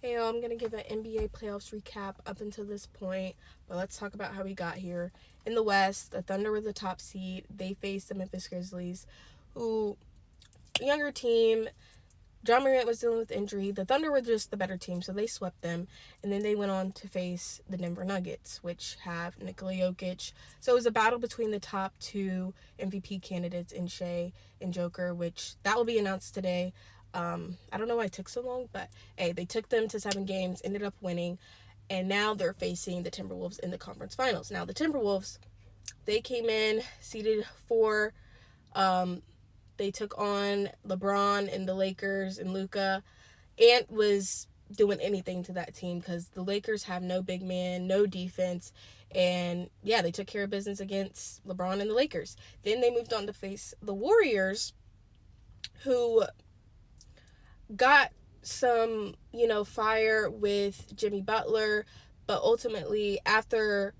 Hey, y'all, I'm going to give an NBA playoffs recap up until this point, but let's talk about how we got here. In the West, the Thunder were the top seed. They faced the Memphis Grizzlies, who, younger team. Ja Morant was dealing with injury. The Thunder were just the better team, so they swept them. And then they went on to face the Denver Nuggets, which have Nikola Jokic. So it was a battle between the top two MVP candidates in Shea and Joker, which that will be announced today. I don't know why it took so long, but hey, they took them to 7 games, ended up winning, and now they're facing the Timberwolves in the conference finals. Now, the Timberwolves, they came in seeded 4. They took on LeBron and the Lakers and Luka. Ant was doing anything to that team because the Lakers have no big man, no defense. And yeah, they took care of business against LeBron and the Lakers. Then they moved on to face the Warriors, who got some, fire with Jimmy Butler. But ultimately, after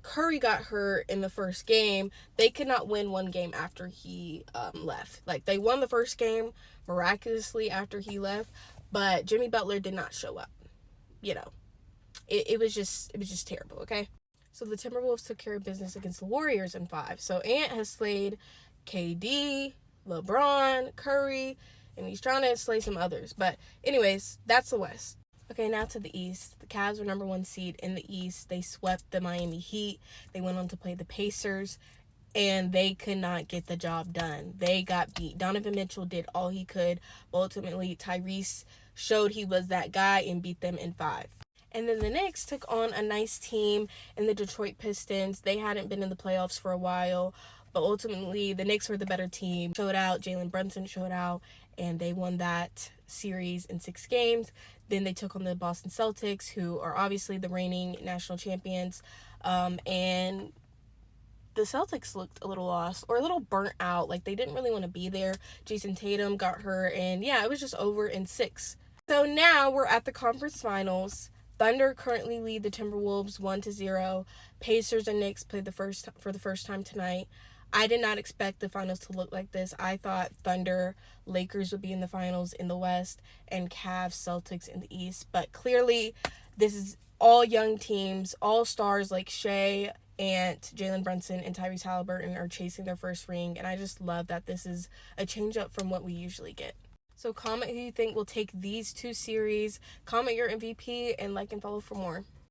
Curry got hurt in the first game, they could not win one game after he left. Like, they won the first game miraculously after he left, but Jimmy Butler did not show up. You know, it was just terrible. Okay, so the Timberwolves took care of business against the Warriors in 5. So Ant has slayed KD, LeBron, Curry, and he's trying to slay some others. But anyways, that's the West. Okay, now to the East. The Cavs were number 1 seed in the East. They swept the Miami Heat. They went on to play the Pacers, and they could not get the job done. They got beat. Donovan Mitchell did all he could, but ultimately Tyrese showed he was that guy and beat them in 5. And then the Knicks took on a nice team in the Detroit Pistons. They hadn't been in the playoffs for a while, but ultimately the Knicks were the better team. Showed out, Jalen Brunson showed out, and they won that series in 6 games. Then they took on the Boston Celtics, who are obviously the reigning national champions. And the Celtics looked a little lost or a little burnt out. Like, they didn't really want to be there. Jason Tatum got hurt, and yeah, it was just over in 6. So now we're at the conference finals. Thunder currently lead the Timberwolves 1-0. Pacers and Knicks played for the first time tonight. I did not expect the finals to look like this. I thought Thunder, Lakers would be in the finals in the West, and Cavs, Celtics in the East. But clearly, this is all young teams, all stars like Shea, Ant, Jalen Brunson, and Tyrese Halliburton are chasing their first ring. And I just love that this is a change up from what we usually get. So comment who you think will take these 2 series. Comment your MVP and like and follow for more.